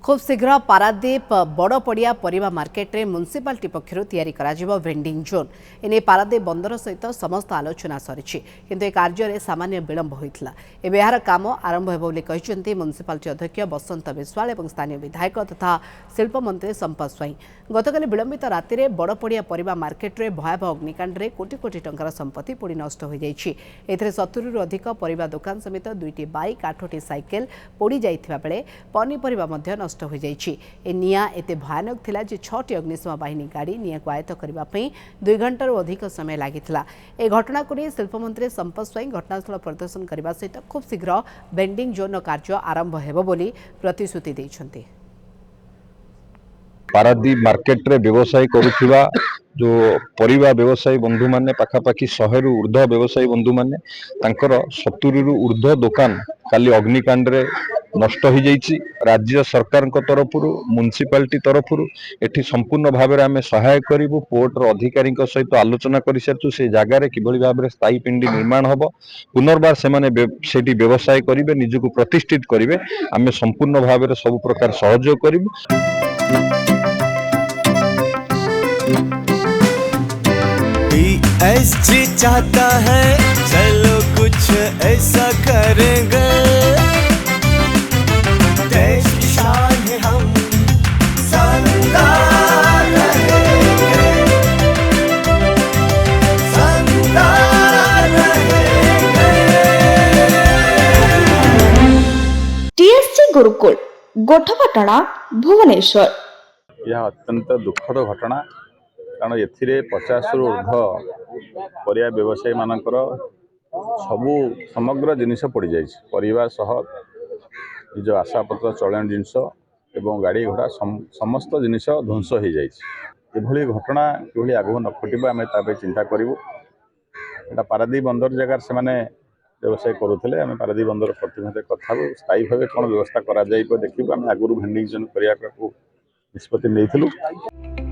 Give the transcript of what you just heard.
खूब शीघ्र पारादीप बड़ पड़िया परिबा मार्केट रे म्युनिसिपालिटी पक्षर तैयारी करा वेंडिंग जोन एने पारादीप बंदर सहित समस्त आलोचना सरी किंतु ए कार्य रे सामान्य विलंब होइतला एबे यार काम आरंभ हेबो बोली कहिसंती म्युनिसिपालिटी अध्यक्ष बसंत विश्वाल एवं स्थानीय विधायक तथा शिल्प मंत्री संपत स्वाई गतकाली विलंबित राति रे बड़ पड़िया परिबा मार्केट रे भयावह अग्निकांड रे कोटी कोटी टंकार संपत्ति पोड़ी नष्ट हो जाइछि एथिरे 70 रु अधिक परिबा दुकान समेत 2टी बाइक 8टी साइकेल पोड़ी जाइथिबा बेले पनीपरिबा मध्य नष्ट हो जाइछि ए निया एते भयानक थिला जे 6टी अग्निशम बाहिनी गाड़ी निया को आयत्त करबा पई 2 घंटा रु अधिक समय लागिथिला ए घटना को नै शिल्प मंत्री संपत स्वाई घटनास्थल परिदर्शन करबा सहित खूब शीघ्र वेंडिंग जोन कार्य आरंभ हेबो बोली प्रतिश्रुति दैछन्ती। पारादीप मार्केट रे व्यवसाय करुथिबा जो परिवा व्यवसायी बंधु माने पाखापाखि 100 रु ऊर्ध्व व्यवसायी बंधु माने तांकर 70 रु ऊर्ध्व दुकान काली अग्निकांड रे नष्ट हो जाइछि। राज्य सरकार तरफ म्युनिसिपालिटी तरफ एठी संपूर्ण भाव में आम सहाय करूँ पोर्ट अधिकारी सहित आलोचना कर सारी से जगार किभली भाव में स्थायी पिंडी निर्माण हम पुनर्बार से व्यवसाय करेंगे निजक प्रतिष्ठित करेंगे आम संपूर्ण भाव में सब प्रकार सहयोग करूँ। PSG चाहता है चलो कुछ ऐसा करेंगे, देश की शान है हम संदार रहेंगे, संदार रहेंगे। TSG गुरुकुल गोठपाटଣା भुवनेश्वर। यह अत्यंत दुखद घटना कारण एथिरे 50 रु ऊर्ध्व परिया व्यवसायी मानकर सबू समग्र जिनिस पड़ जाए परिवार सह निज आशापत्र चलन जिनस एवं गाड़ी घोड़ा समस्त जिनिस ध्वंस हो जाए घटना कि आगू न घटब आम चिंता करूँ। यहाँ पारादीप बंदर जगार से व्यवसाय करुले आम पारादीप बंदर प्रतिनिधि कथा स्थायी भाव कौन व्यवस्था देखू आम आगुरी भेंडिंग जोन करने निष्पत्ति नहीं।